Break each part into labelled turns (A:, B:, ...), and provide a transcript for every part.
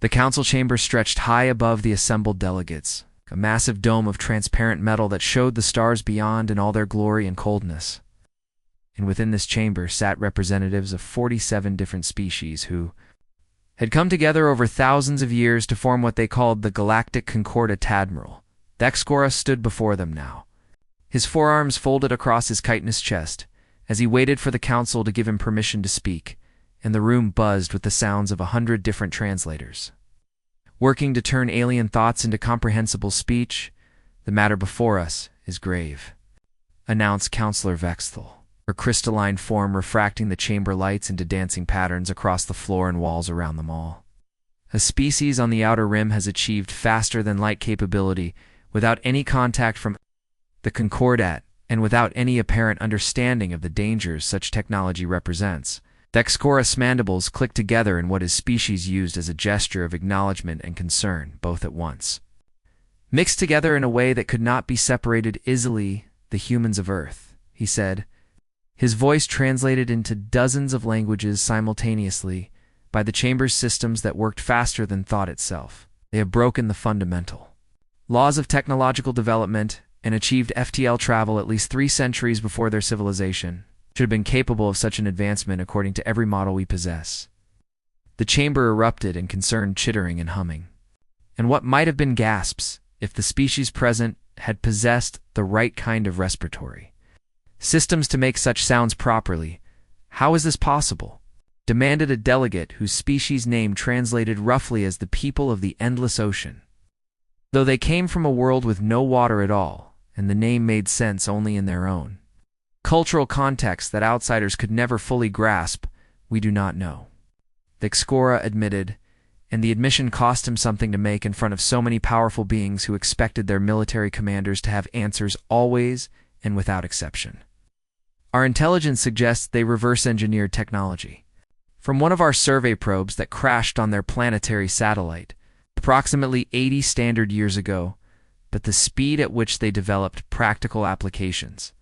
A: The council chamber stretched high above the assembled delegates, a massive dome of transparent metal that showed the stars beyond in all their glory and coldness. And within this chamber sat representatives of 47 different species who had come together over thousands of years to form what they called the Galactic Concordat Admiral. Thexcora stood before them now, his forearms folded across his chitinous chest, as he waited for the council to give him permission to speak, and the room buzzed with the sounds of 100 different translators. Working to turn alien thoughts into comprehensible speech, the matter before us is grave, announced Counselor Vexthal, her crystalline form refracting the chamber lights into dancing patterns across the floor and walls around them all. A species on the outer rim has achieved faster-than-light capability without any contact from the Concordat and without any apparent understanding of the dangers such technology represents. Thexcora's mandibles clicked together in what his species used as a gesture of acknowledgement and concern, both at once. Mixed together in a way that could not be separated easily, the humans of Earth, he said, his voice translated into dozens of languages simultaneously by the chamber's systems that worked faster than thought itself. They have broken the fundamental laws of technological development and achieved FTL travel at least 3 centuries before their civilization should have been capable of such an advancement according to every model we possess. The chamber erupted in concerned chittering and humming. And what might have been gasps if the species present had possessed the right kind of respiratory systems to make such sounds properly. How is this possible? Demanded a delegate whose species name translated roughly as the people of the endless ocean. Though they came from a world with no water at all, and the name made sense only in their own cultural context that outsiders could never fully grasp, we do not know. Thexcora admitted, and the admission cost him something to make in front of so many powerful beings who expected their military commanders to have answers always and without exception. Our intelligence suggests they reverse-engineered technology from one of our survey probes that crashed on their planetary satellite approximately 80 standard years ago, but the speed at which they developed practical applications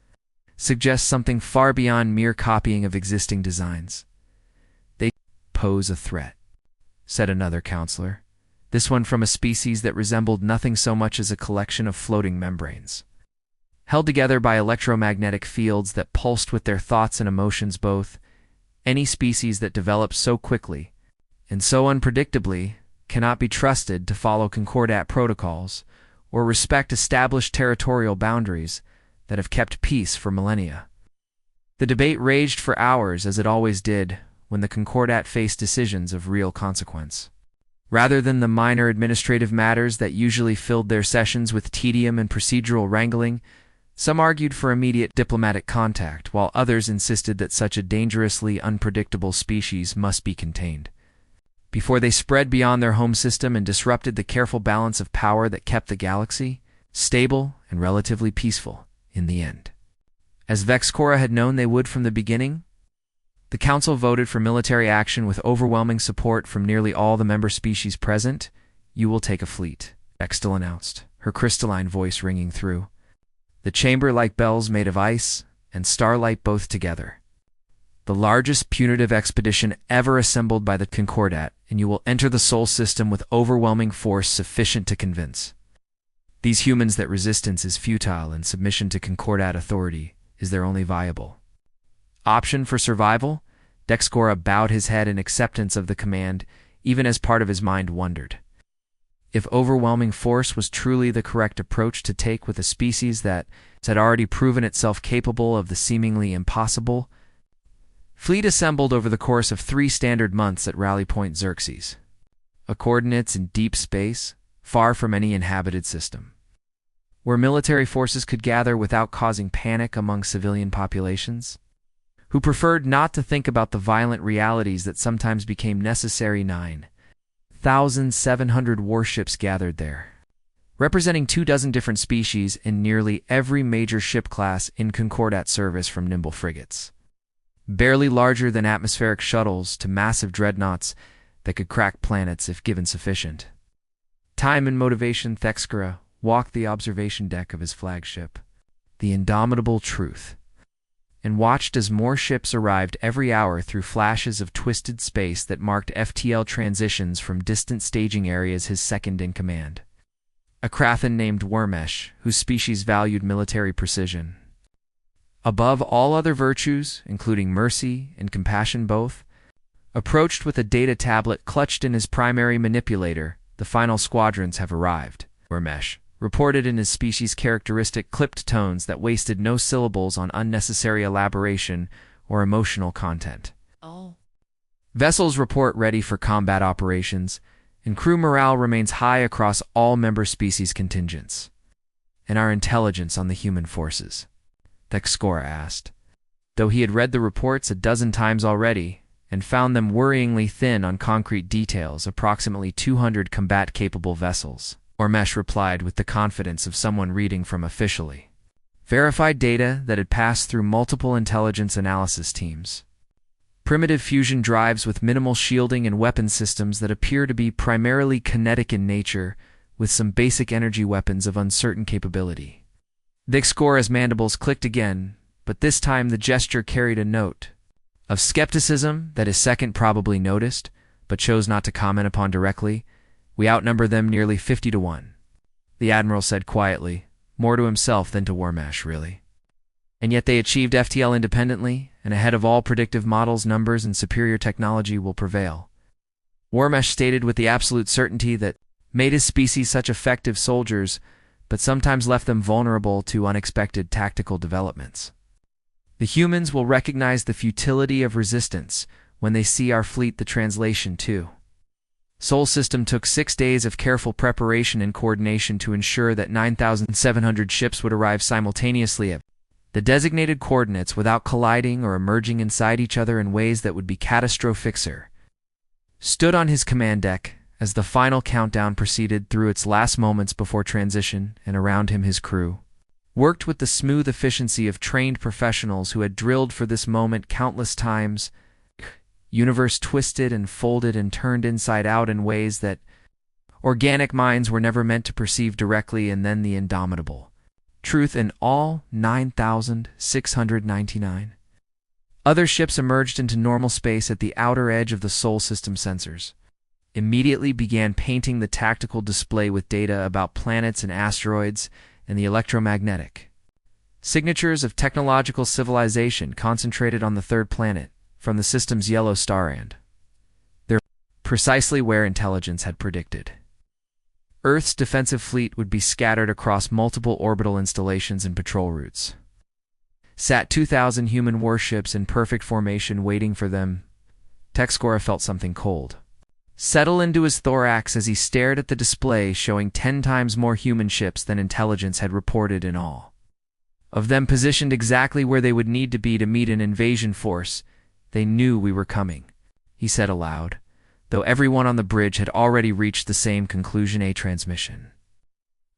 A: suggests something far beyond mere copying of existing designs. They pose a threat, said another counselor, this one from a species that resembled nothing so much as a collection of floating membranes, held together by electromagnetic fields that pulsed with their thoughts and emotions both. Any species that develops so quickly and so unpredictably cannot be trusted to follow Concordat protocols or respect established territorial boundaries that have kept peace for millennia. The debate raged for hours, as it always did when the Concordat faced decisions of real consequence. Rather than the minor administrative matters that usually filled their sessions with tedium and procedural wrangling, some argued for immediate diplomatic contact, while others insisted that such a dangerously unpredictable species must be contained before they spread beyond their home system and disrupted the careful balance of power that kept the galaxy stable and relatively peaceful in the end. As Vexcora had known they would from the beginning, the Council voted for military action with overwhelming support from nearly all the member species present. You will take a fleet, Vexthal announced, her crystalline voice ringing through the chamber like bells made of ice and starlight both together. The largest punitive expedition ever assembled by the Concordat, and you will enter the Sol system with overwhelming force sufficient to convince these humans that resistance is futile and submission to Concordat authority is their only viable option for survival. Thexcora bowed his head in acceptance of the command, even as part of his mind wondered if overwhelming force was truly the correct approach to take with a species that had already proven itself capable of the seemingly impossible. Fleet assembled over the course of 3 standard months at Rally Point Xerxes, a coordinates in deep space, far from any inhabited system, where military forces could gather without causing panic among civilian populations, who preferred not to think about the violent realities that sometimes became necessary. 9,700 warships gathered there, representing 24 different species in nearly every major ship class in Concordat service, from nimble frigates barely larger than atmospheric shuttles to massive dreadnoughts that could crack planets if given sufficient time and motivation. Thexcora walked the observation deck of his flagship, the Indomitable Truth, and watched as more ships arrived every hour through flashes of twisted space that marked FTL transitions from distant staging areas. His second in command, a Krathan named Wormesh, whose species valued military precision above all other virtues, including mercy and compassion both, approached with a data tablet clutched in his primary manipulator. The final squadrons have arrived, Wormesh reported in his species' characteristic clipped tones that wasted no syllables on unnecessary elaboration or emotional content. Vessels report ready for combat operations, and crew morale remains high across all member species contingents. And our intelligence on the human forces? Thexcora asked, though he had read the reports a dozen times already and found them worryingly thin on concrete details. Approximately 200 combat-capable vessels, Wormesh replied with the confidence of someone reading from officially verified data that had passed through multiple intelligence analysis teams. Primitive fusion drives with minimal shielding and weapon systems that appear to be primarily kinetic in nature, with some basic energy weapons of uncertain capability. Thexcora's mandibles clicked again, but this time the gesture carried a note of skepticism that his second probably noticed, but chose not to comment upon directly. We outnumber them nearly 50 to 1. The Admiral said quietly, more to himself than to Wormesh, really. And yet they achieved FTL independently, and ahead of all predictive models, numbers and superior technology will prevail. Wormesh stated with the absolute certainty that made his species such effective soldiers, but sometimes left them vulnerable to unexpected tactical developments. The humans will recognize the futility of resistance when they see our fleet. The translation too. Sol System took 6 days of careful preparation and coordination to ensure that 9,700 ships would arrive simultaneously at the designated coordinates without colliding or emerging inside each other in ways that would be catastrophic. Sir stood on his command deck as the final countdown proceeded through its last moments before transition, and around him his crew worked with the smooth efficiency of trained professionals who had drilled for this moment countless times. Universe twisted and folded and turned inside out in ways that organic minds were never meant to perceive directly, and then the indomitable truth in all 9,699 other ships emerged into normal space at the outer edge of the Sol System sensors, immediately began painting the tactical display with data about planets and asteroids and the electromagnetic signatures of technological civilization concentrated on the third planet from the system's yellow star, and they're precisely where intelligence had predicted. Earth's defensive fleet would be scattered across multiple orbital installations and patrol routes. Sat 2,000 human warships in perfect formation waiting for them. Thexcora felt something cold settle into his thorax as he stared at the display showing 10 times more human ships than intelligence had reported in all. Of them positioned exactly where they would need to be to meet an invasion force. They knew we were coming, he said aloud, though everyone on the bridge had already reached the same conclusion. A transmission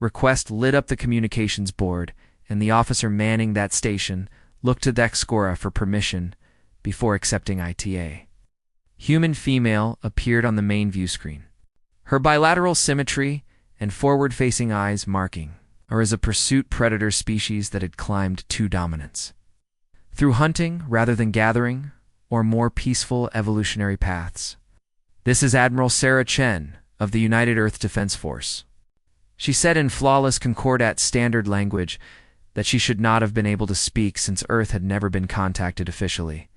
A: request lit up the communications board, and the officer manning that station looked to Thexcora for permission before accepting ITA. Human female appeared on the main view screen, her bilateral symmetry and forward-facing eyes marking her as a pursuit predator species that had climbed 2 dominance through hunting rather than gathering, or more peaceful evolutionary paths. This is Admiral Sarah Chen of the United Earth Defense Force, she said in flawless Concordat standard language that she should not have been able to speak since Earth had never been contacted officially.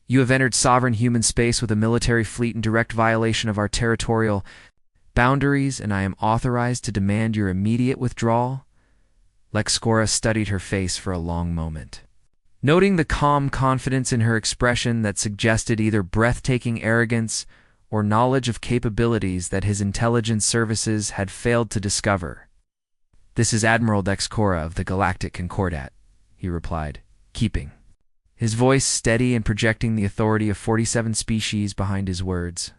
A: You have entered sovereign human space with a military fleet in direct violation of our territorial boundaries, and I am authorized to demand your immediate withdrawal. Thexcora studied her face for a long moment, noting the calm confidence in her expression that suggested either breathtaking arrogance or knowledge of capabilities that his intelligence services had failed to discover. This is Admiral Thexcora of the Galactic Concordat, he replied, keeping his voice steady and projecting the authority of 47 species behind his words.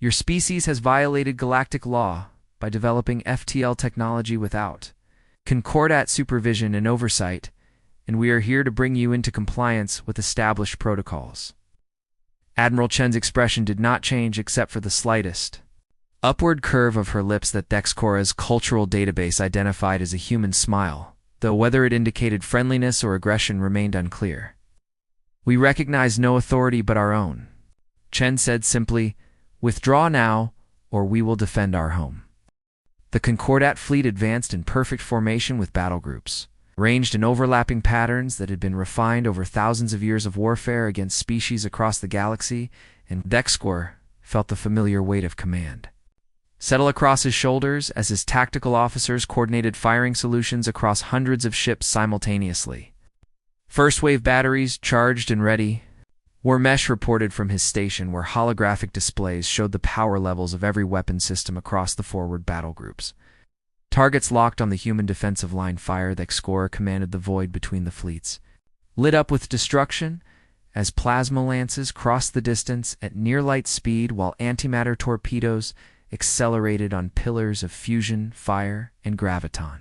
A: Your species has violated galactic law by developing FTL technology without Concordat supervision and oversight, and we are here to bring you into compliance with established protocols. Admiral Chen's expression did not change except for the slightest upward curve of her lips that Thexcora's cultural database identified as a human smile, though whether it indicated friendliness or aggression remained unclear. "We recognize no authority but our own." Chen said simply, "Withdraw now, or we will defend our home." The Concordat fleet advanced in perfect formation with battle groups, arranged in overlapping patterns that had been refined over thousands of years of warfare against species across the galaxy, and Dexcor felt the familiar weight of command settle across his shoulders as his tactical officers coordinated firing solutions across hundreds of ships simultaneously. First-wave batteries charged and ready. Warmesh reported from his station where holographic displays showed the power levels of every weapon system across the forward battle groups. Targets locked on the human defensive line fire. The Xcora commanded the void between the fleets, lit up with destruction as plasma lances crossed the distance at near-light speed while antimatter torpedoes accelerated on pillars of fusion, fire, and graviton.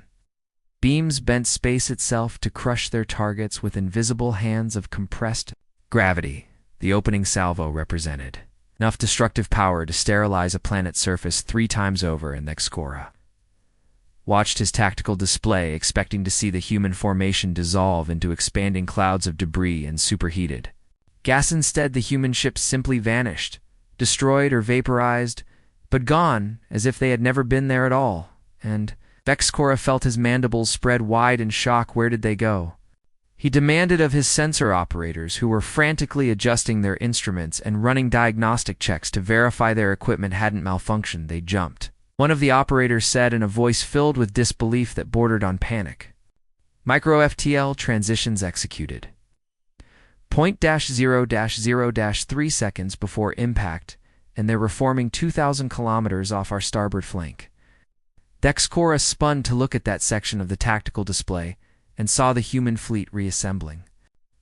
A: Beams bent space itself to crush their targets with invisible hands of compressed gravity. The opening salvo represented enough destructive power to sterilize a planet's surface 3 times over, and Xcora watched his tactical display, expecting to see the human formation dissolve into expanding clouds of debris and superheated gas. Instead, the human ships simply vanished, destroyed or vaporized, but gone as if they had never been there at all, and Vexcora felt his mandibles spread wide in shock. Where did they go? He demanded of his sensor operators, who were frantically adjusting their instruments and running diagnostic checks to verify their equipment hadn't malfunctioned. They jumped. One of the operators said in a voice filled with disbelief that bordered on panic. Micro FTL transitions executed. 0.0-0-3 seconds before impact, and they're reforming 2,000 kilometers off our starboard flank. Dexcora spun to look at that section of the tactical display and saw the human fleet reassembling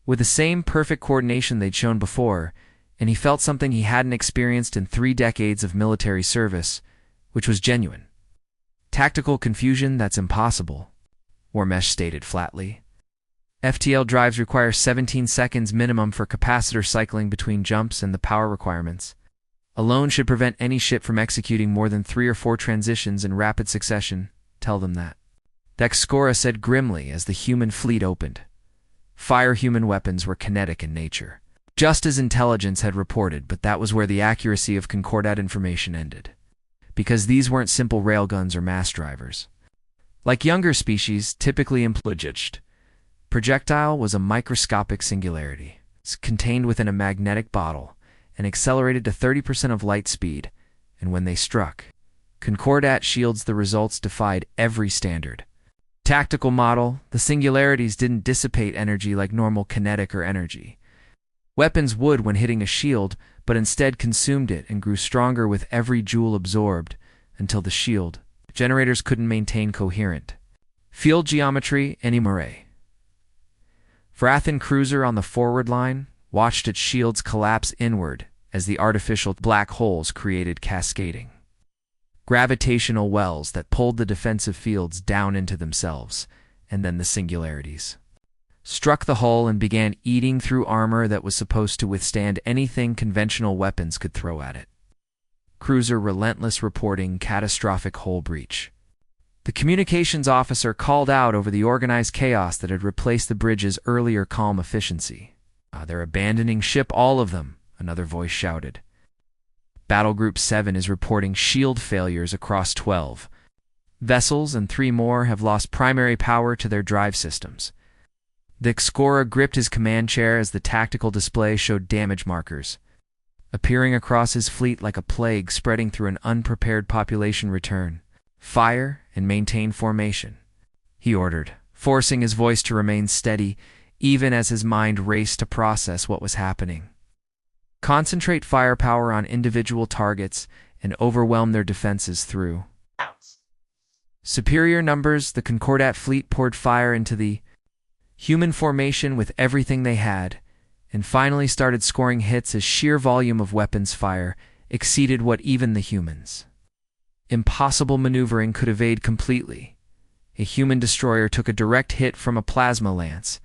A: with the same perfect coordination they'd shown before, and he felt something he hadn't experienced in 3 decades of military service, which was genuine. "Tactical confusion, that's impossible," Warmesh stated flatly. "FTL drives require 17 seconds minimum for capacitor cycling between jumps, and the power requirements alone should prevent any ship from executing more than 3 or 4 transitions in rapid succession. Tell them that." Dexcora said grimly as the human fleet opened. Fire human weapons were kinetic in nature, just as intelligence had reported, but that was where the accuracy of Concordat information ended, because these weren't simple railguns or mass drivers. Like younger species, typically implodged, projectile was a microscopic singularity. It's contained within a magnetic bottle and accelerated to 30% of light speed, and when they struck, Concordat shields, the results defied every standard tactical model. The singularities didn't dissipate energy like normal kinetic or energy weapons would when hitting a shield, but instead consumed it and grew stronger with every joule absorbed until the shield generators couldn't maintain coherent field geometry anymore. Vrathan cruiser on the forward line watched its shields collapse inward as the artificial black holes created cascading gravitational wells that pulled the defensive fields down into themselves, and then the singularities struck the hull and began eating through armor that was supposed to withstand anything conventional weapons could throw at it. Cruiser relentless reporting catastrophic hull breach. The communications officer called out over the organized chaos that had replaced the bridge's earlier calm efficiency. "They're abandoning ship, all of them," another voice shouted. Battle Group 7 is reporting shield failures across 12 vessels, and 3 more have lost primary power to their drive systems. The Xcora gripped his command chair as the tactical display showed damage markers appearing across his fleet like a plague spreading through an unprepared population. "Return fire and maintain formation," he ordered, forcing his voice to remain steady even as his mind raced to process what was happening. "Concentrate firepower on individual targets and overwhelm their defenses through superior numbers." The Concordat fleet poured fire into the human formation with everything they had, and finally started scoring hits as sheer volume of weapons fire exceeded what even the humans' impossible maneuvering could evade completely. A human destroyer took a direct hit from a plasma lance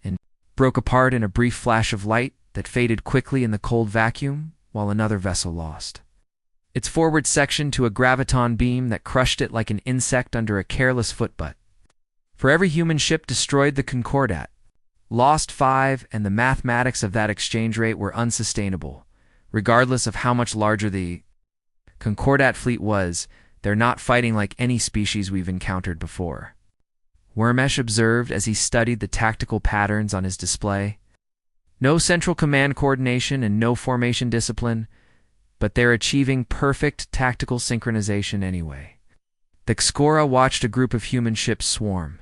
A: and broke apart in a brief flash of light that faded quickly in the cold vacuum, while another vessel lost its forward section to a graviton beam that crushed it like an insect under a careless footbutt. For every human ship destroyed, the Concordat lost 5, and the mathematics of that exchange rate were unsustainable. Regardless of how much larger the Concordat fleet was, they're not fighting like any species we've encountered before. Wormesh observed as he studied the tactical patterns on his display. No central command coordination and no formation discipline, but they're achieving perfect tactical synchronization anyway. The Xcora watched a group of human ships swarm.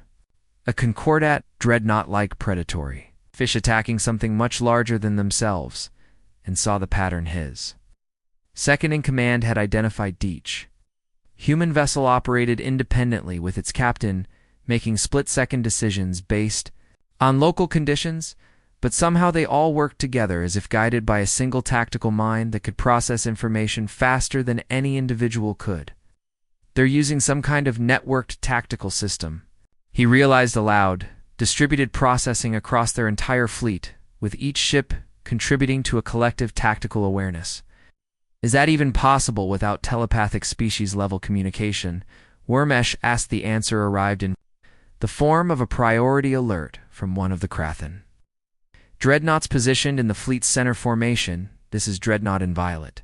A: A Concordat dreadnought-like predatory fish attacking something much larger than themselves, and saw the pattern his second in command had identified. Deech. Human vessel operated independently with its captain, making split-second decisions based on local conditions, but somehow they all worked together as if guided by a single tactical mind that could process information faster than any individual could. They're using some kind of networked tactical system, he realized aloud, distributed processing across their entire fleet, with each ship contributing to a collective tactical awareness. Is that even possible without telepathic species-level communication? Wormesh asked. The answer arrived in the form of a priority alert from one of the Krathen dreadnoughts positioned in the fleet's center formation. This is Dreadnought in violet.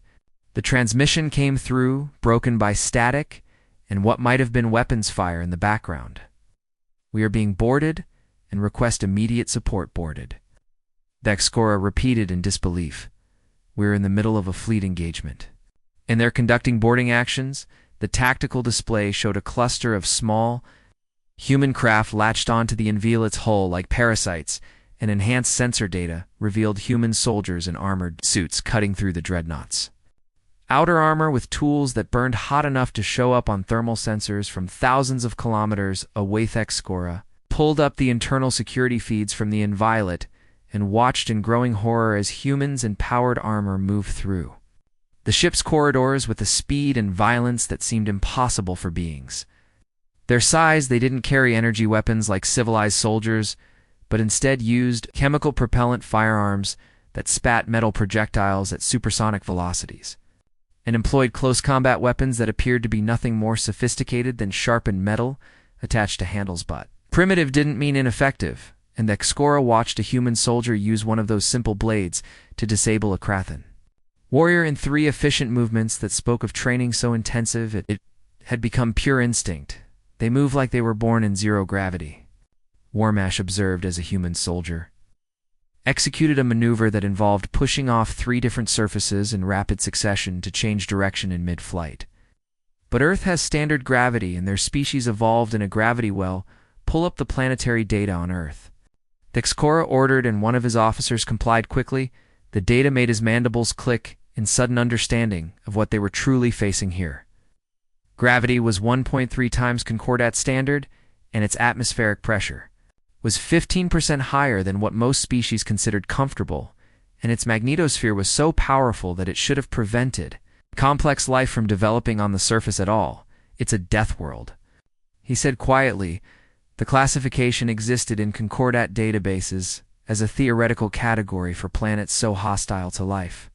A: The transmission came through, broken by static and what might have been weapons fire in the background. We are being boarded and request immediate support. Boarded. The Xcora repeated in disbelief. We're in the middle of a fleet engagement. In their conducting boarding actions, the tactical display showed a cluster of small human craft latched onto the Inviolite's hull like parasites, and enhanced sensor data revealed human soldiers in armored suits cutting through the dreadnoughts. Outer armor with tools that burned hot enough to show up on thermal sensors from thousands of kilometers away. The Xcora pulled up the internal security feeds from the Inviolate and watched in growing horror as humans in powered armor moved through the ship's corridors with a speed and violence that seemed impossible for beings. Their size, they didn't carry energy weapons like civilized soldiers, but instead used chemical propellant firearms that spat metal projectiles at supersonic velocities, and employed close combat weapons that appeared to be nothing more sophisticated than sharpened metal attached to handles. But primitive didn't mean ineffective, and the Xcora watched a human soldier use one of those simple blades to disable a Krathen warrior in 3 efficient movements that spoke of training so intensive it had become pure instinct. They moved like they were born in zero gravity. Wormesh observed as a human soldier executed a maneuver that involved pushing off 3 different surfaces in rapid succession to change direction in mid-flight. But Earth has standard gravity, and their species evolved in a gravity well. Pull up the planetary data on Earth. The Xcora ordered, and one of his officers complied quickly. The data made his mandibles click in sudden understanding of what they were truly facing here. Gravity was 1.3 times Concordat standard, and its atmospheric pressure was 15% higher than what most species considered comfortable, and its magnetosphere was so powerful that it should have prevented complex life from developing on the surface at all. It's a death world, he said quietly. The classification existed in Concordat databases as a theoretical category for planets so hostile to life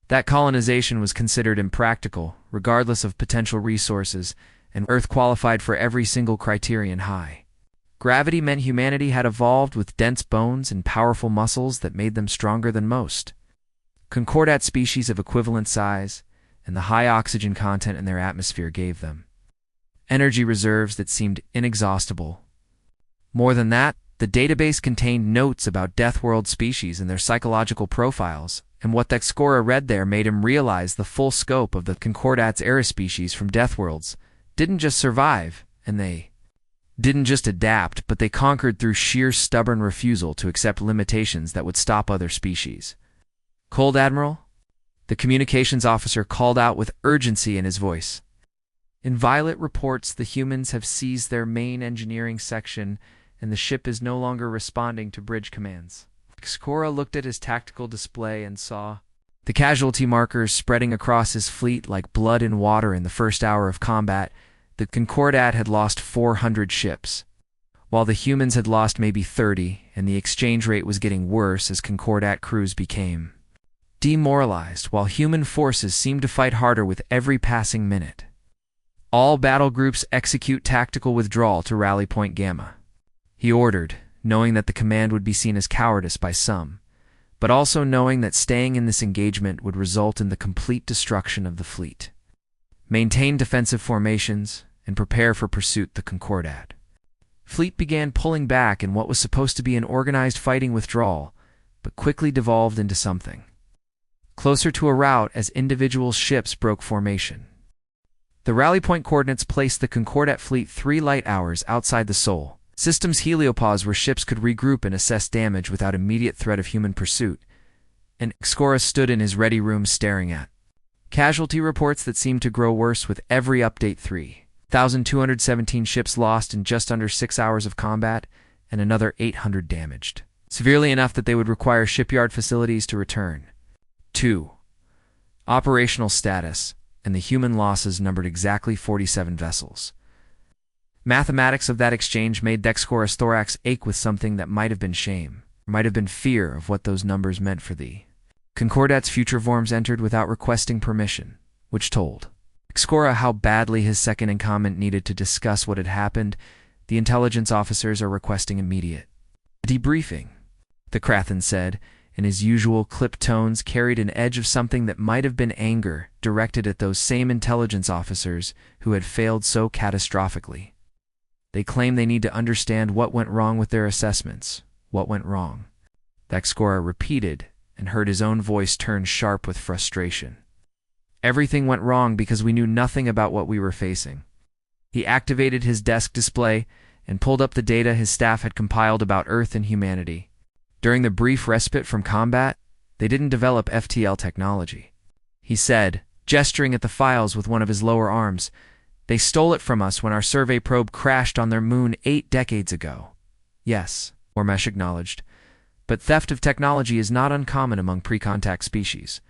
A: that colonization was considered impractical, regardless of potential resources, and Earth qualified for every single criterion. High gravity meant humanity had evolved with dense bones and powerful muscles that made them stronger than most Concordat species of equivalent size, and the high oxygen content in their atmosphere gave them energy reserves that seemed inexhaustible. More than that, the database contained notes about Deathworld species and their psychological profiles, and what the Xcora read there made him realize the full scope of the Concordat's era species from Deathworlds didn't just survive, and they didn't just adapt, but they conquered through sheer stubborn refusal to accept limitations that would stop other species. Cold Admiral? The communications officer called out with urgency in his voice. In Violet reports, the humans have seized their main engineering section, and the ship is no longer responding to bridge commands. Xcora looked at his tactical display and saw the casualty markers spreading across his fleet like blood in water in the first hour of combat. The Concordat had lost 400 ships, while the humans had lost maybe 30, and the exchange rate was getting worse as Concordat crews became demoralized, while human forces seemed to fight harder with every passing minute. All battle groups execute tactical withdrawal to Rally Point Gamma, he ordered, knowing that the command would be seen as cowardice by some, but also knowing that staying in this engagement would result in the complete destruction of the fleet. Maintain defensive formations and prepare for pursuit, the Concordat. Fleet began pulling back in what was supposed to be an organized fighting withdrawal, but quickly devolved into something closer to a rout as individual ships broke formation. The rally point coordinates placed the Concordat fleet 3 light hours outside the Sol System's heliopause, where ships could regroup and assess damage without immediate threat of human pursuit, and Xcora stood in his ready room staring at casualty reports that seemed to grow worse with every update. 3,217 ships lost in just under 6 hours of combat, and another 800 damaged, severely enough that they would require shipyard facilities to return. 2. Operational status, and the human losses numbered exactly 47 vessels. Mathematics of that exchange made Dexcora's thorax ache with something that might have been shame, might have been fear of what those numbers meant for the Concordat's future forms entered without requesting permission, which told Dexcora how badly his second-in-command needed to discuss what had happened. The intelligence officers are requesting immediate debriefing, the Krathan said, and his usual clipped tones carried an edge of something that might have been anger directed at those same intelligence officers who had failed so catastrophically. They claim they need to understand what went wrong with their assessments. What went wrong? Dexcora repeated and heard his own voice turn sharp with frustration. Everything went wrong because we knew nothing about what we were facing. He activated his desk display and pulled up the data his staff had compiled about Earth and humanity. During the brief respite from combat, they didn't develop FTL technology. He said, gesturing at the files with one of his lower arms, "They stole it from us when our survey probe crashed on their moon 8 decades ago." Yes, Ormesh acknowledged, but theft of technology is not uncommon among pre-contact species,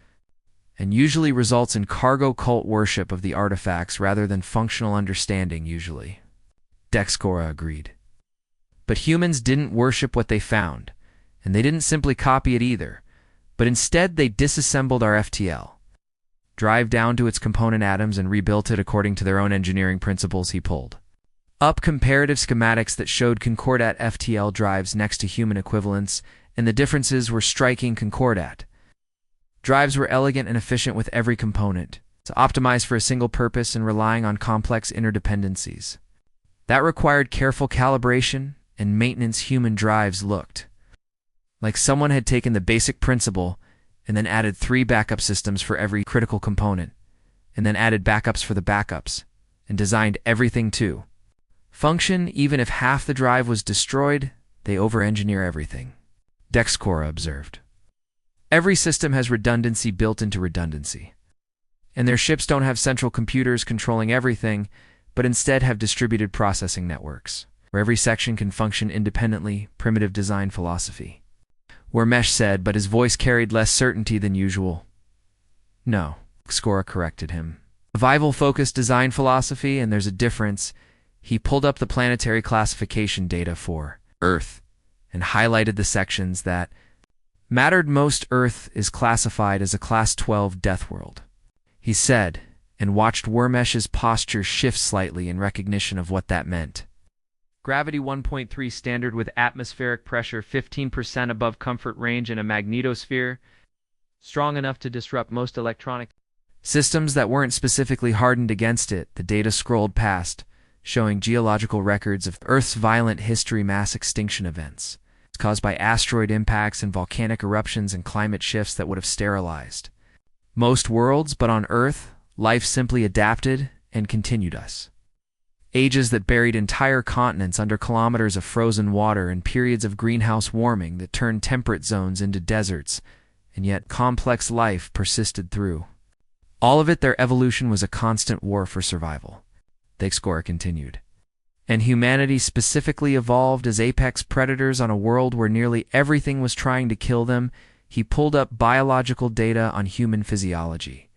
A: and usually results in cargo cult worship of the artifacts rather than functional understanding usually. Dexcora agreed. But humans didn't worship what they found, and they didn't simply copy it either, but instead they disassembled our FTL. Drive down to its component atoms and rebuilt it according to their own engineering principles. He pulled up comparative schematics that showed Concordat FTL drives next to human equivalents, and the differences were striking. Concordat drives were elegant and efficient with every component, optimized for a single purpose and relying on complex interdependencies. That required careful calibration and maintenance. Human drives looked like someone had taken the basic principle and then added 3 backup systems for every critical component, and then added backups for the backups, and designed everything to function. Even if half the drive was destroyed, they over-engineer everything, Dexcora observed. Every system has redundancy built into redundancy, and their ships don't have central computers controlling everything, but instead have distributed processing networks, where every section can function independently. Primitive design philosophy, Wormesh said, but his voice carried less certainty than usual. No, Xcora corrected him. Survival-focused design philosophy, and there's a difference. He pulled up the planetary classification data for Earth and highlighted the sections that mattered most. Earth is classified as a Class 12 death world, he said, and watched Wormesh's posture shift slightly in recognition of what that meant. Gravity 1.3 standard with atmospheric pressure 15% above comfort range and a magnetosphere strong enough to disrupt most electronic systems that weren't specifically hardened against it. The data scrolled past, showing geological records of Earth's violent history, mass extinction events caused by asteroid impacts and volcanic eruptions and climate shifts that would have sterilized most worlds, but on Earth, life simply adapted and continued us. Ages that buried entire continents under kilometers of frozen water and periods of greenhouse warming that turned temperate zones into deserts, and yet complex life persisted through all of it. Their evolution was a constant war for survival, Dexcora continued. And humanity specifically evolved as apex predators on a world where nearly everything was trying to kill them. He pulled up biological data on human physiology,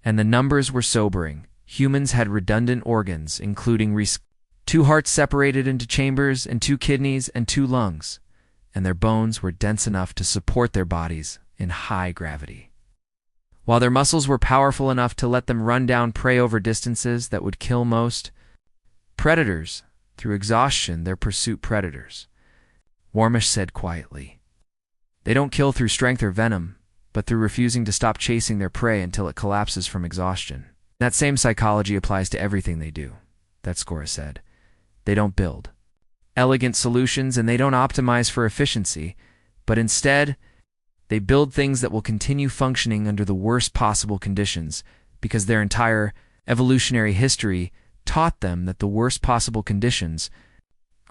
A: and the numbers were sobering. Humans had redundant organs, including 2 hearts separated into chambers and 2 kidneys and 2 lungs, and their bones were dense enough to support their bodies in high gravity, while their muscles were powerful enough to let them run down prey over distances that would kill most predators through exhaustion. Their pursuit predators Warmish said quietly. They don't kill through strength or venom, but through refusing to stop chasing their prey until it collapses from exhaustion. That same psychology applies to everything they do, Thexcora said. They don't build elegant solutions and they don't optimize for efficiency, but instead, they build things that will continue functioning under the worst possible conditions because their entire evolutionary history taught them that the worst possible conditions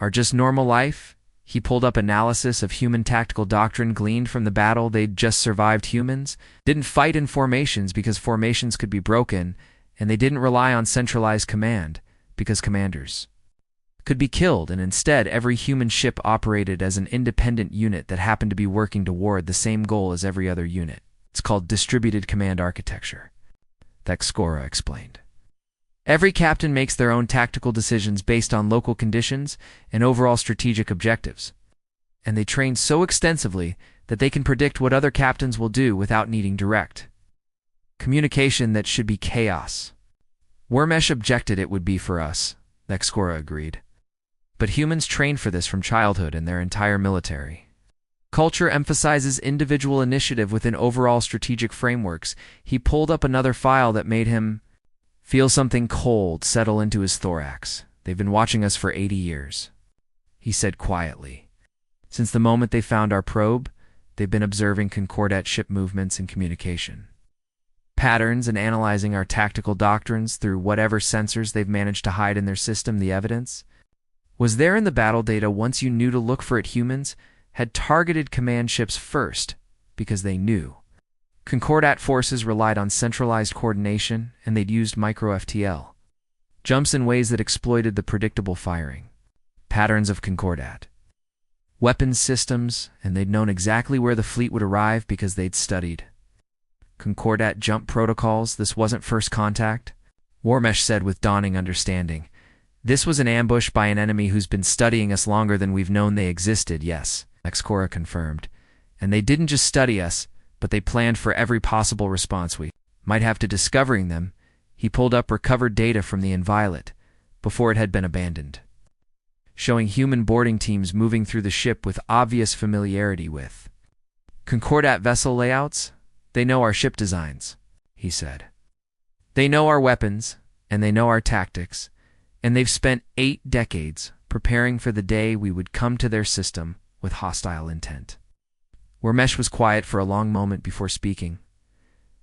A: are just normal life. He pulled up analysis of human tactical doctrine gleaned from the battle they'd just survived. Humans didn't fight in formations because formations could be broken, and they didn't rely on centralized command because commanders could be killed, and instead every human ship operated as an independent unit that happened to be working toward the same goal as every other unit. It's called distributed command architecture, Thexcora explained. Every captain makes their own tactical decisions based on local conditions and overall strategic objectives, and they train so extensively that they can predict what other captains will do without needing direct communication. That should be chaos. Warmesh objected it would be for us, Thexcora agreed. But humans train for this from childhood, and their entire military culture emphasizes individual initiative within overall strategic frameworks. He pulled up another file that made him feel something cold settle into his thorax. They've been watching us for 80 years, he said quietly. Since the moment they found our probe, they've been observing Concordat ship movements and communication patterns and analyzing our tactical doctrines through whatever sensors they've managed to hide in their system. The evidence was there in the battle data. Once you knew to look for it, humans had targeted command ships first because they knew Concordat forces relied on centralized coordination, and they'd used micro-FTL jumps in ways that exploited the predictable firing patterns of Concordat weapons systems, and they'd known exactly where the fleet would arrive because they'd studied Concordat jump protocols. This wasn't first contact, Warmesh said with dawning understanding. This was an ambush by an enemy who's been studying us longer than we've known they existed. Yes, Thexcora confirmed. And they didn't just study us, but they planned for every possible response we might have to discovering them. He pulled up recovered data from the Inviolate before it had been abandoned, showing human boarding teams moving through the ship with obvious familiarity with Concordat vessel layouts. They know our ship designs, he said. They know our weapons, and they know our tactics, and they've spent 8 decades preparing for the day we would come to their system with hostile intent. Warmesh was quiet for a long moment before speaking.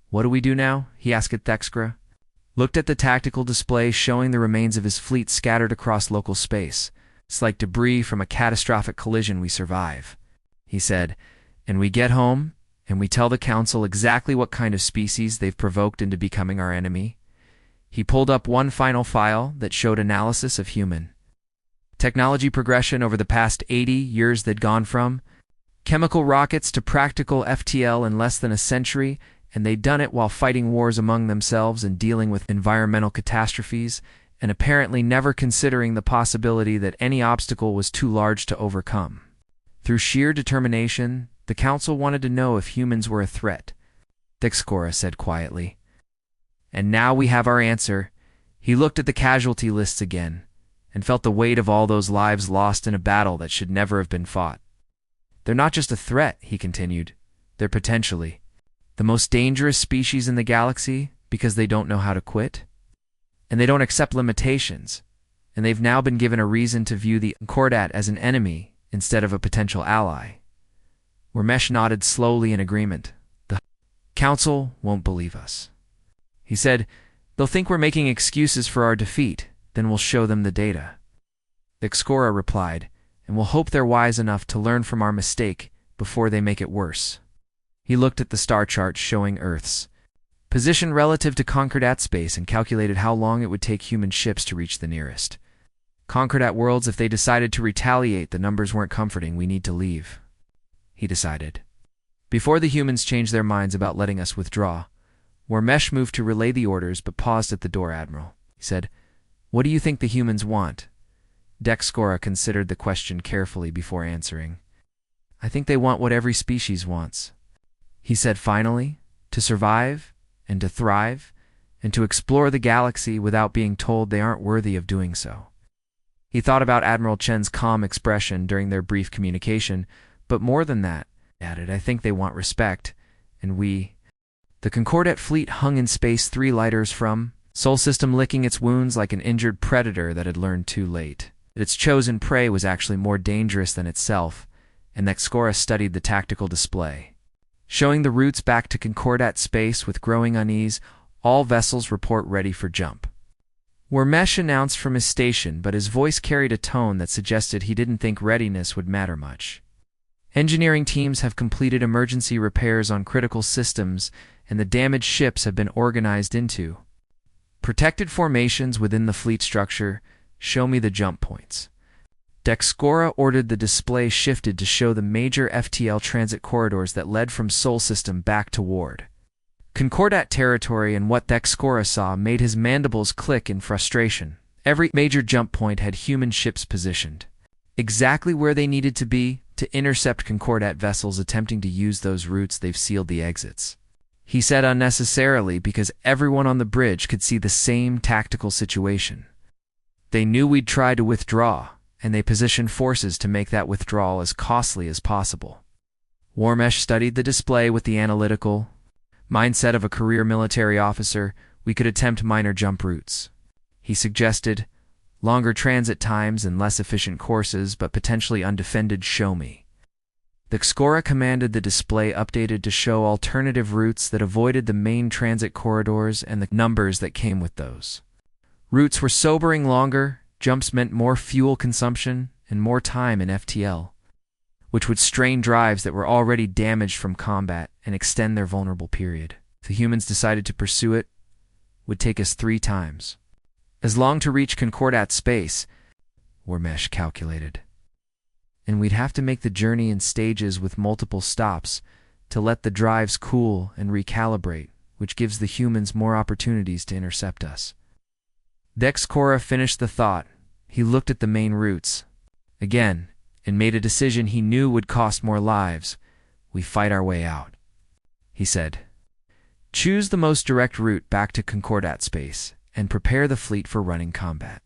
A: What do we do now? He asked Thexcora. Looked at the tactical display showing the remains of his fleet scattered across local space. It's like debris from a catastrophic collision. We survive, he said, and we get home, and we tell the Council exactly what kind of species they've provoked into becoming our enemy. He pulled up one final file that showed analysis of human technology progression over the past 80 years. They'd gone from chemical rockets to practical FTL in less than a century, and they'd done it while fighting wars among themselves and dealing with environmental catastrophes, and apparently never considering the possibility that any obstacle was too large to overcome. Through sheer determination, the Council wanted to know if humans were a threat, Thexcora said quietly. And now we have our answer. He looked at the casualty lists again, and felt the weight of all those lives lost in a battle that should never have been fought. They're not just a threat, he continued. They're potentially the most dangerous species in the galaxy because they don't know how to quit, and they don't accept limitations, and they've now been given a reason to view the Concordat as an enemy instead of a potential ally. Warmesh nodded slowly in agreement. The Council won't believe us, he said. They'll think we're making excuses for our defeat, then we'll show them the data. Thexcora replied, and we'll hope they're wise enough to learn from our mistake before they make it worse. He looked at the star chart showing Earth's position relative to Concordat space and calculated how long it would take human ships to reach the nearest Concordat worlds. If they decided to retaliate, the numbers weren't comforting. We need to leave, he decided. Before the humans changed their minds about letting us withdraw, Warmesh moved to relay the orders but paused at the door. Admiral, he said, what do you think the humans want? Thexcora considered the question carefully before answering. I think they want what every species wants, he said finally, to survive and to thrive and to explore the galaxy without being told they aren't worthy of doing so. He thought about Admiral Chen's calm expression during their brief communication, but more than that, added, I think they want respect, and we... The Concordat fleet hung in space 3 lighters from, Sol system licking its wounds like an injured predator that had learned too late. That its chosen prey was actually more dangerous than itself, and that Skora studied the tactical display. Showing the routes back to Concordat space with growing unease, all vessels report ready for jump. Warmesh announced from his station, but his voice carried a tone that suggested he didn't think readiness would matter much. Engineering teams have completed emergency repairs on critical systems, and the damaged ships have been organized into protected formations within the fleet structure. Show me the jump points. Skora ordered the display shifted to show the major FTL transit corridors that led from Sol system back to Ward. Concordat territory, and what Skora saw made his mandibles click in frustration. Every major jump point had human ships positioned exactly where they needed to be to intercept Concordat vessels attempting to use those routes. They've sealed the exits. He said unnecessarily because everyone on the bridge could see the same tactical situation. They knew we'd try to withdraw, and they positioned forces to make that withdrawal as costly as possible. Warmesh studied the display with the analytical mindset of a career military officer. We could attempt minor jump routes. He suggested longer transit times and less efficient courses, but potentially undefended. Show me. The Skora commanded the display updated to show alternative routes that avoided the main transit corridors and the numbers that came with those. Routes were sobering. Longer jumps meant more fuel consumption and more time in FTL, which would strain drives that were already damaged from combat and extend their vulnerable period. If the humans decided to pursue it, would take us 3 times as long to reach Concordat space, Warmesh calculated. And we'd have to make the journey in stages with multiple stops to let the drives cool and recalibrate, which gives the humans more opportunities to intercept us. Skora finished the thought. He looked at the main routes again and made a decision he knew would cost more lives. We fight our way out, he said. Choose the most direct route back to Concordat space and prepare the fleet for running combat.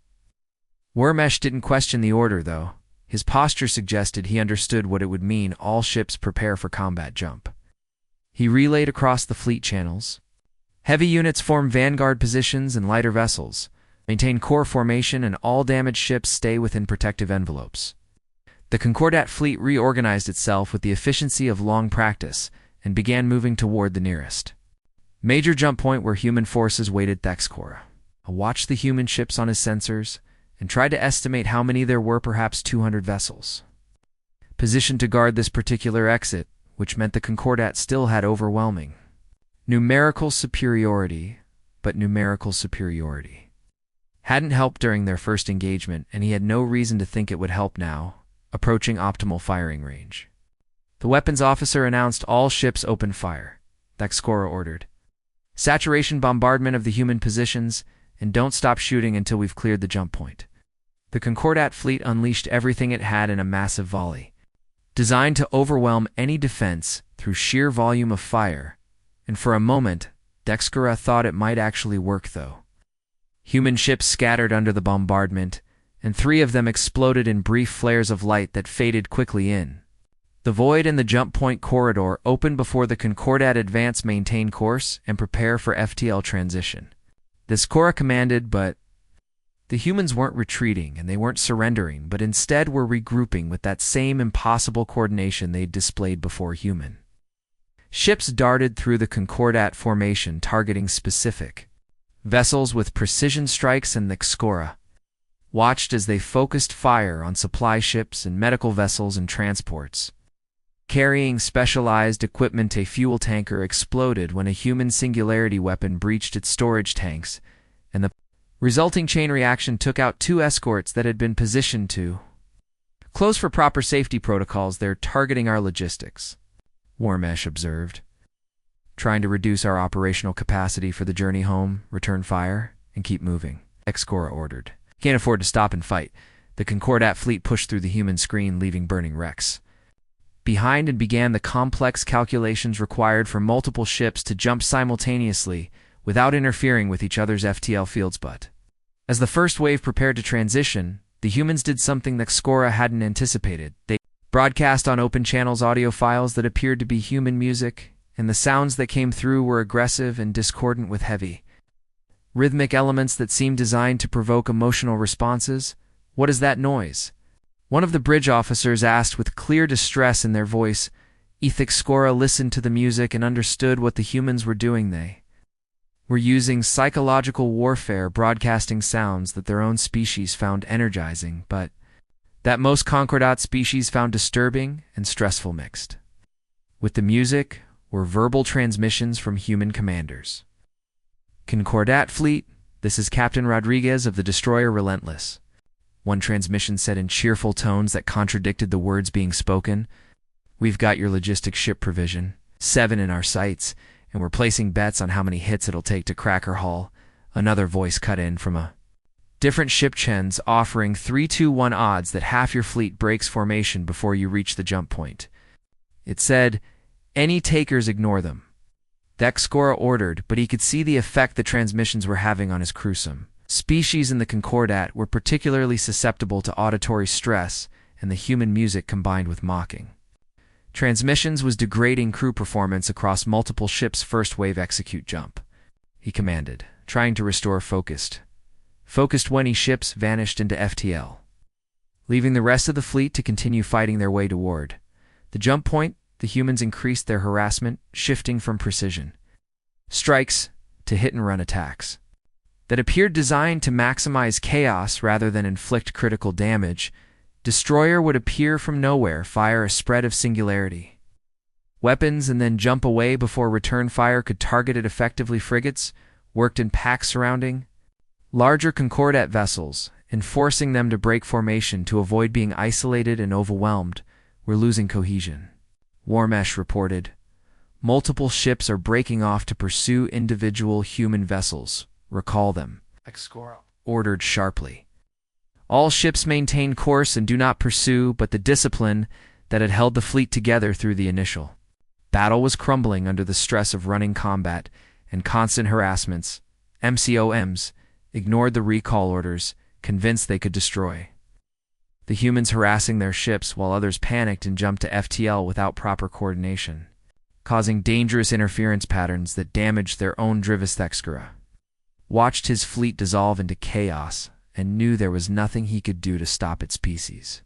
A: Warmesh didn't question the order, though. His posture suggested he understood what it would mean. All ships prepare for combat jump. He relayed across the fleet channels. Heavy units form vanguard positions and lighter vessels maintain core formation, and all damaged ships stay within protective envelopes. The Concordat fleet reorganized itself with the efficiency of long practice and began moving toward the nearest major jump point where human forces waited. Skora watched the human ships on his sensors and tried to estimate how many there were. Perhaps 200 vessels positioned to guard this particular exit, which meant the Concordat still had overwhelming numerical superiority, but numerical superiority hadn't helped during their first engagement, and he had no reason to think it would help now, approaching optimal firing range. The weapons officer announced all ships open fire. Skora ordered. Saturation bombardment of the human positions, and don't stop shooting until we've cleared the jump point. The Concordat fleet unleashed everything it had in a massive volley, designed to overwhelm any defense through sheer volume of fire, and for a moment, Skora thought it might actually work, though. Human ships scattered under the bombardment, and 3 of them exploded in brief flares of light that faded quickly in. The void in the jump point corridor opened before the Concordat advance. Maintain course and prepare for FTL transition. The Skora commanded, but the humans weren't retreating and they weren't surrendering, but instead were regrouping with that same impossible coordination they'd displayed before. Human ships darted through the Concordat formation, targeting specific vessels with precision strikes, and the Skora watched as they focused fire on supply ships and medical vessels and transports carrying specialized equipment. A fuel tanker exploded when a human singularity weapon breached its storage tanks, and the resulting chain reaction took out 2 escorts that had been positioned to close for proper safety protocols. They're targeting our logistics, Warmesh observed. Trying to reduce our operational capacity for the journey home. Return fire and keep moving, Skora ordered. Can't afford to stop and fight. The Concordat fleet pushed through the human screen, leaving burning wrecks behind, and began the complex calculations required for multiple ships to jump simultaneously without interfering with each other's FTL fields. But as the first wave prepared to transition, the humans did something that Skora hadn't anticipated. They broadcast on open channels audio files that appeared to be human music, and the sounds that came through were aggressive and discordant with heavy, rhythmic elements that seemed designed to provoke emotional responses. "What is that noise?" one of the bridge officers asked with clear distress in their voice. Skora listened to the music and understood what the humans were doing. They were using psychological warfare, broadcasting sounds that their own species found energizing, but that most Concordat species found disturbing and stressful mixed. With the music were verbal transmissions from human commanders. "Concordat fleet, this is Captain Rodriguez of the destroyer Relentless," one transmission said in cheerful tones that contradicted the words being spoken. "We've got your logistic ship provision, 7 in our sights, and we're placing bets on how many hits it'll take to crack her hull," another voice cut in from a different ship, Chen's offering 3-2-1 odds that half your fleet breaks formation before you reach the jump point. It said, "Any takers, ignore them." Skora ordered, but he could see the effect the transmissions were having on his crewsome species in the Concordat were particularly susceptible to auditory stress, and the human music combined with mocking transmissions was degrading crew performance across multiple ships. "First wave, execute jump," he commanded, trying to restore focused 20 ships vanished into FTL, leaving the rest of the fleet to continue fighting their way toward the jump point. The humans increased their harassment, shifting from precision strikes to hit-and-run attacks that appeared designed to maximize chaos rather than inflict critical damage. Destroyer would appear from nowhere, fire a spread of singularity weapons, and then jump away before return fire could target it effectively. Frigates worked in packs surrounding larger Concordat vessels, enforcing them to break formation to avoid being isolated and overwhelmed. "We're losing cohesion," Warmesh reported. "Multiple ships are breaking off to pursue individual human vessels. Recall them," Skora ordered sharply. "All ships maintain course and do not pursue," but the discipline that had held the fleet together through the initial battle was crumbling under the stress of running combat and constant harassments. MCOMs ignored the recall orders, convinced they could destroy the humans, harassing their ships while others panicked and jumped to FTL without proper coordination, causing dangerous interference patterns that damaged their own Drivis. Skora watched his fleet dissolve into chaos and knew there was nothing he could do to stop its species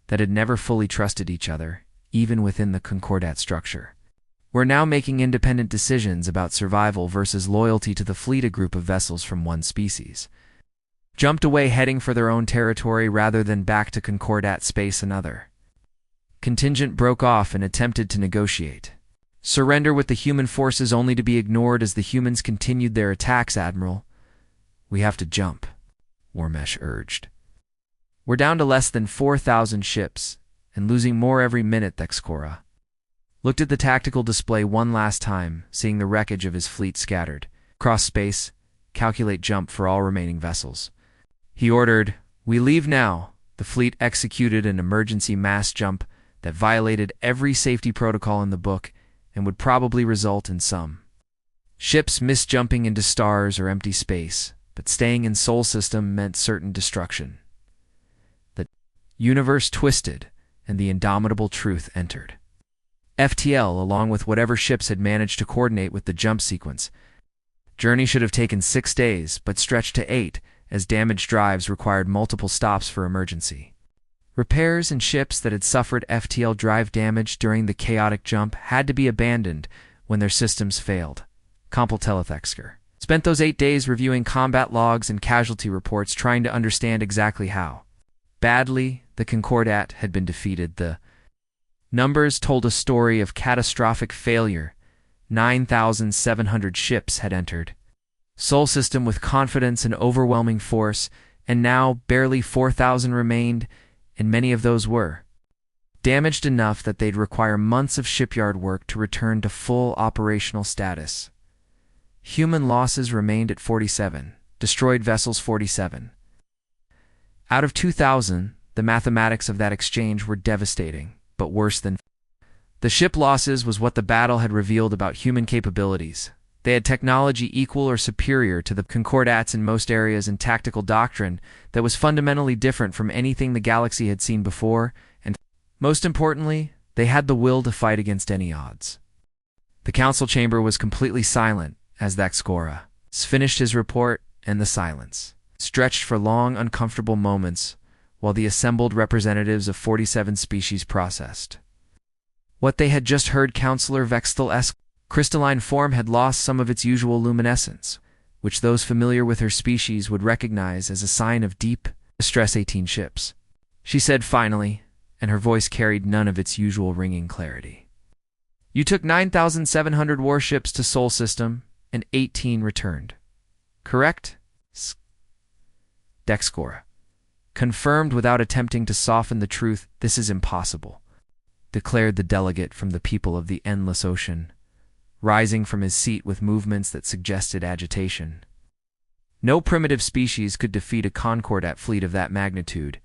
A: that had never fully trusted each other, even within the Concordat structure. "We're now making independent decisions about survival versus loyalty to the fleet." A group of vessels from one species jumped away, heading for their own territory rather than back to Concordat space. Another contingent broke off and attempted to negotiate surrender with the human forces, only to be ignored as the humans continued their attacks. "Admiral, we have to jump," Warmesh urged. "We're down to less than 4,000 ships, and losing more every minute." Skora looked at the tactical display one last time, seeing the wreckage of his fleet scattered across space. "Calculate jump for all remaining vessels," he ordered. "We leave now." The fleet executed an emergency mass jump that violated every safety protocol in the book and would probably result in some ships misjumping into stars or empty space, but staying in Sol system meant certain destruction. The universe twisted, and the indomitable truth entered FTL along with whatever ships had managed to coordinate with the jump sequence. Journey should have taken 6 days, but stretched to 8, as damaged drives required multiple stops for emergency repairs, and ships that had suffered FTL drive damage during the chaotic jump had to be abandoned when their systems failed. Kompletelethexker spent those 8 days reviewing combat logs and casualty reports, trying to understand exactly how badly the Concordat had been defeated. The numbers told a story of catastrophic failure. 9,700 ships had entered Sol system with confidence and overwhelming force, and now barely 4,000 remained, and many of those were damaged enough that they'd require months of shipyard work to return to full operational status. Human losses remained at 47, destroyed vessels 47. Out of 2,000, the mathematics of that exchange were devastating, but worse than the ship losses was what the battle had revealed about human capabilities. They had technology equal or superior to the Concordats in most areas and tactical doctrine that was fundamentally different from anything the galaxy had seen before, and, most importantly, they had the will to fight against any odds. The council chamber was completely silent as Thexcora finished his report, and the silence stretched for long, uncomfortable moments while the assembled representatives of 47 species processed what they had just heard. Counselor Vextel's crystalline form had lost some of its usual luminescence, which those familiar with her species would recognize as a sign of deep distress. 18 ships, she said finally, and her voice carried none of its usual ringing clarity. You took 9,700 warships to Sol System, and 18 returned. Correct? Dexcora confirmed without attempting to soften the truth. This is impossible, declared the delegate from the people of the Endless Ocean, rising from his seat with movements that suggested agitation. No primitive species could defeat a Concordat fleet of that magnitude.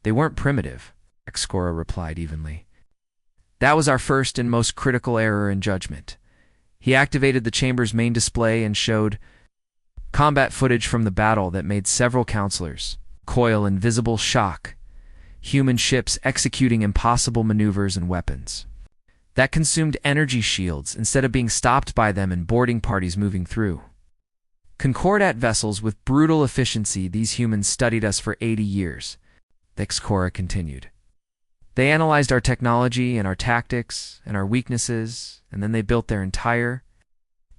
A: They weren't primitive, Dexcora replied evenly. That was our first and most critical error in judgment. He activated the chamber's main display and showed combat footage from the battle that made several counselors coil in visible shock, human ships executing impossible maneuvers and weapons that consumed energy shields instead of being stopped by them and boarding parties moving through. Concordat vessels with brutal efficiency. These humans studied us for 80 years, Thexcora continued. They analyzed our technology and our tactics and our weaknesses, and then they built their entire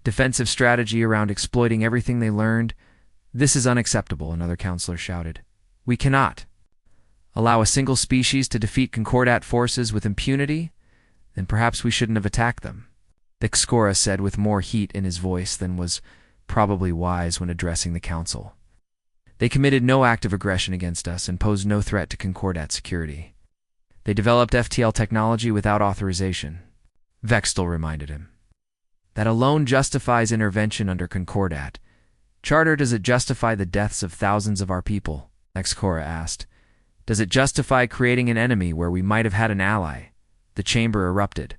A: defensive strategy around exploiting everything they learned. This is unacceptable, another counselor shouted. We cannot allow a single species to defeat Concordat forces with impunity. Then perhaps we shouldn't have attacked them, Thexcora said with more heat in his voice than was probably wise when addressing the council. They committed no act of aggression against us and posed no threat to Concordat security. They developed FTL technology without authorization, Vextel reminded him. That alone justifies intervention under Concordat. Charter, does it justify the deaths of thousands of our people? Thexcora asked. Does it justify creating an enemy where we might have had an ally? The chamber erupted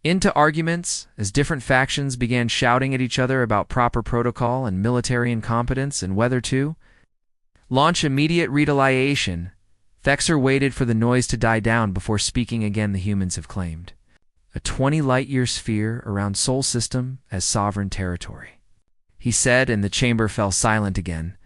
A: into arguments as different factions began shouting at each other about proper protocol and military incompetence and whether to launch immediate retaliation. Thexer waited for the noise to die down before speaking again. The humans have claimed a 20-light-year sphere around Sol System as sovereign territory, he said, and the chamber fell silent again,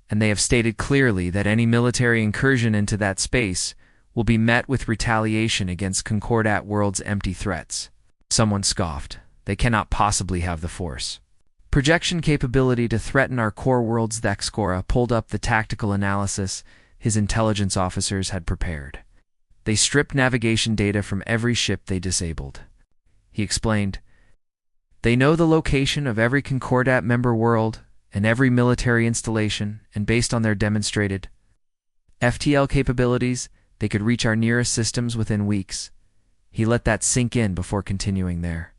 A: and they have stated clearly that any military incursion into that space will be met with retaliation against Concordat world's empty threats. Someone scoffed. They cannot possibly have the force projection capability to threaten our core worlds. Thexcora pulled up the tactical analysis his intelligence officers had prepared. They stripped navigation data from every ship they disabled. He explained, they know the location of every Concordat member world and every military installation, and based on their demonstrated FTL capabilities, they could reach our nearest systems within weeks. He let that sink in before continuing there.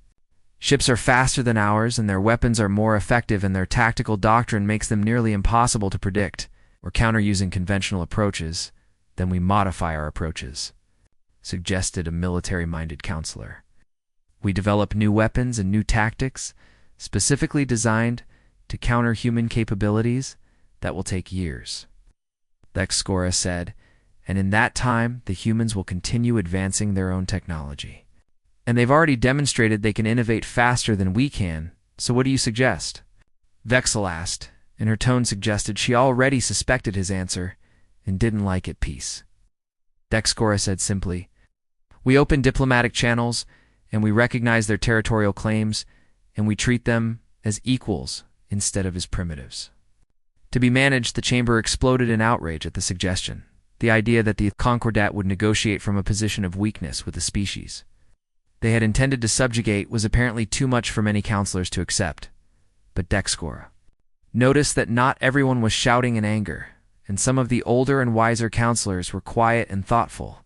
A: Ships are faster than ours, and their weapons are more effective, and their tactical doctrine makes them nearly impossible to predict or counter using conventional approaches. Then we modify our approaches, suggested a military-minded counselor. We develop new weapons and new tactics, specifically designed to counter human capabilities that will take years, Thexcora said, and in that time, the humans will continue advancing their own technology. And they've already demonstrated they can innovate faster than we can, so what do you suggest? Vexel asked, and her tone suggested she already suspected his answer and didn't like it. Peace. Dexcora said simply, we open diplomatic channels, and we recognize their territorial claims, and we treat them as equals instead of as primitives. To be managed, the chamber exploded in outrage at the suggestion, the idea that the Concordat would negotiate from a position of weakness with the species they had intended to subjugate was apparently too much for many counselors to accept. But Dexcora noticed that not everyone was shouting in anger, and some of the older and wiser counselors were quiet and thoughtful.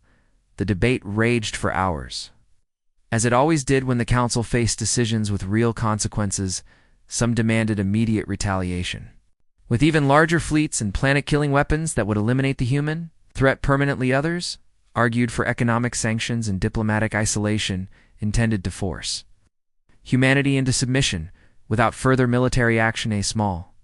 A: The debate raged for hours. As it always did when the council faced decisions with real consequences, some demanded immediate retaliation, with even larger fleets and planet-killing weapons that would eliminate the human threat permanently. Others argued for economic sanctions and diplomatic isolation intended to force humanity into submission, without further military action. A small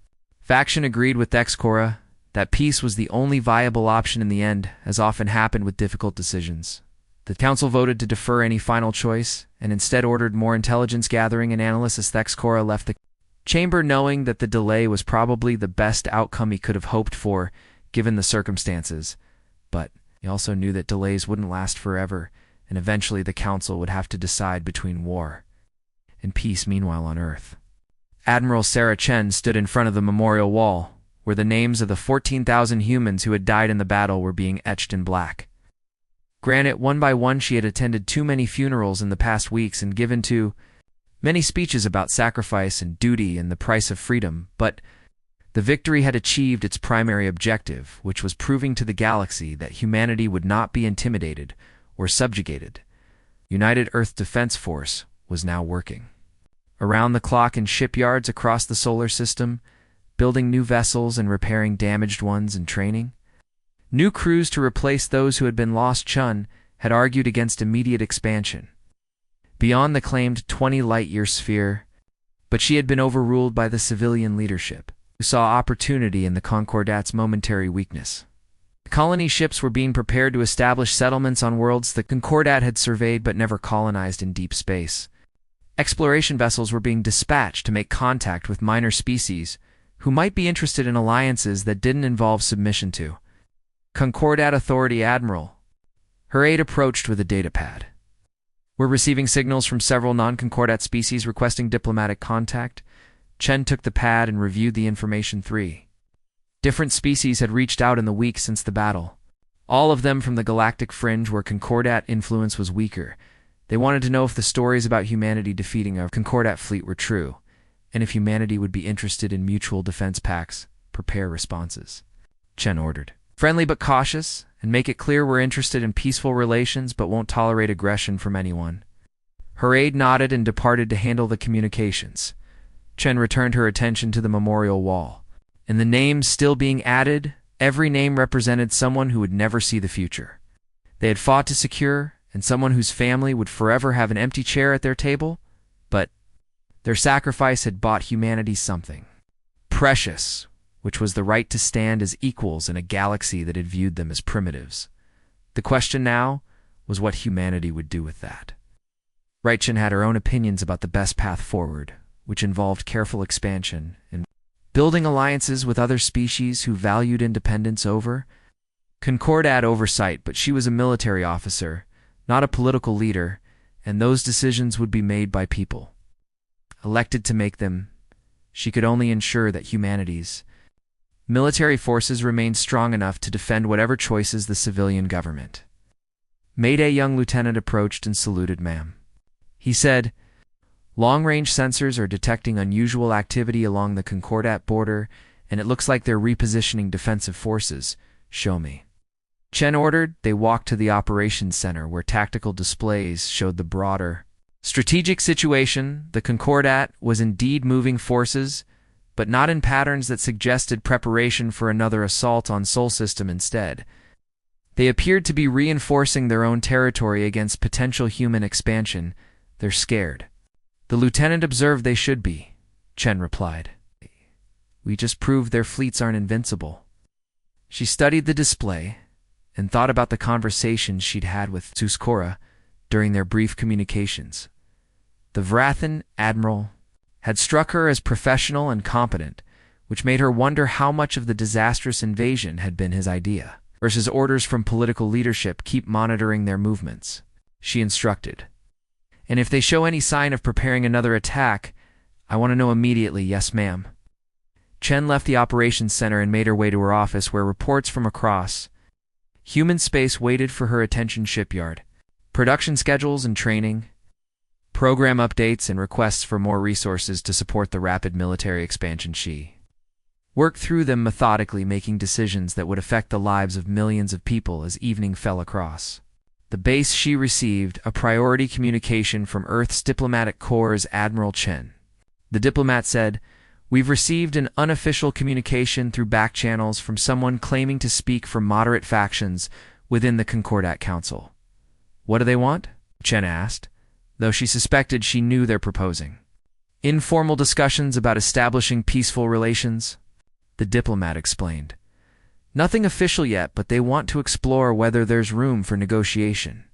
A: faction agreed with Dexcora that peace was the only viable option in the end, as often happened with difficult decisions. The council voted to defer any final choice, and instead ordered more intelligence gathering and analysis. Dexcora left the chamber knowing that the delay was probably the best outcome he could have hoped for, given the circumstances. But he also knew that delays wouldn't last forever, and eventually the council would have to decide between war and peace. Meanwhile on Earth, Admiral Sarah Chen stood in front of the memorial wall, where the names of the 14,000 humans who had died in the battle were being etched in black. Granted, one by one she had attended too many funerals in the past weeks and given too many speeches about sacrifice and duty and the price of freedom, but the victory had achieved its primary objective, which was proving to the galaxy that humanity would not be intimidated or subjugated. United Earth Defense Force was now working around the clock in shipyards across the solar system, building new vessels and repairing damaged ones and training new crews to replace those who had been lost. Chen had argued against immediate expansion beyond the claimed 20 light-year sphere, but she had been overruled by the civilian leadership, who saw opportunity in the Concordat's momentary weakness. Colony ships were being prepared to establish settlements on worlds the Concordat had surveyed but never colonized in deep space. Exploration vessels were being dispatched to make contact with minor species who might be interested in alliances that didn't involve submission to Concordat Authority. Admiral, her aide approached with a datapad. We're receiving signals from several non-Concordat species requesting diplomatic contact. Chen took the pad and reviewed the information. 3 different species had reached out in the weeks since the battle, all of them from the galactic fringe where Concordat influence was weaker. They wanted to know if the stories about humanity defeating a Concordat fleet were true, and if humanity would be interested in mutual defense pacts. Prepare responses, Chen ordered. Friendly but cautious, and make it clear we're interested in peaceful relations but won't tolerate aggression from anyone. Her aide nodded and departed to handle the communications. Chen returned her attention to the memorial wall. And the names still being added, every name represented someone who would never see the future. They had fought to secure, and someone whose family would forever have an empty chair at their table, but their sacrifice had bought humanity something precious, which was the right to stand as equals in a galaxy that had viewed them as primitives. The question now was what humanity would do with that. Chen had her own opinions about the best path forward, which involved careful expansion and building alliances with other species who valued independence over Concordat oversight, but she was a military officer, not a political leader, and those decisions would be made by people elected to make them. She could only ensure that humanity's military forces remained strong enough to defend whatever choices the civilian government made. A young lieutenant approached and saluted. Ma'am, he said, long-range sensors are detecting unusual activity along the Concordat border, and it looks like they're repositioning defensive forces. Show me, Chen ordered. They walked to the operations center where tactical displays showed the broader strategic situation. The Concordat was indeed moving forces, but not in patterns that suggested preparation for another assault on Sol System. Instead, they appeared to be reinforcing their own territory against potential human expansion. They're scared. The lieutenant observed. They should be, Chen replied. We just proved their fleets aren't invincible. She studied the display and thought about the conversations she'd had with Dexcora during their brief communications. The Vrathan admiral had struck her as professional and competent, which made her wonder how much of the disastrous invasion had been his idea versus orders from political leadership. Keep monitoring their movements, she instructed. And if they show any sign of preparing another attack, I want to know immediately. Yes, ma'am. Chen left the operations center and made her way to her office, where reports from across human space waited for her attention. Shipyard, production schedules and training, program updates, and requests for more resources to support the rapid military expansion. She worked through them methodically, making decisions that would affect the lives of millions of people. As evening fell across the base, she received a priority communication from Earth's diplomatic corps' Admiral Chen. The diplomat said, "We've received an unofficial communication through back channels from someone claiming to speak for moderate factions within the Concordat Council." What do they want? Chen asked, though she suspected she knew they're proposing Informal discussions about establishing peaceful relations, the diplomat explained. Nothing official yet, but they want to explore whether there's room for negotiation.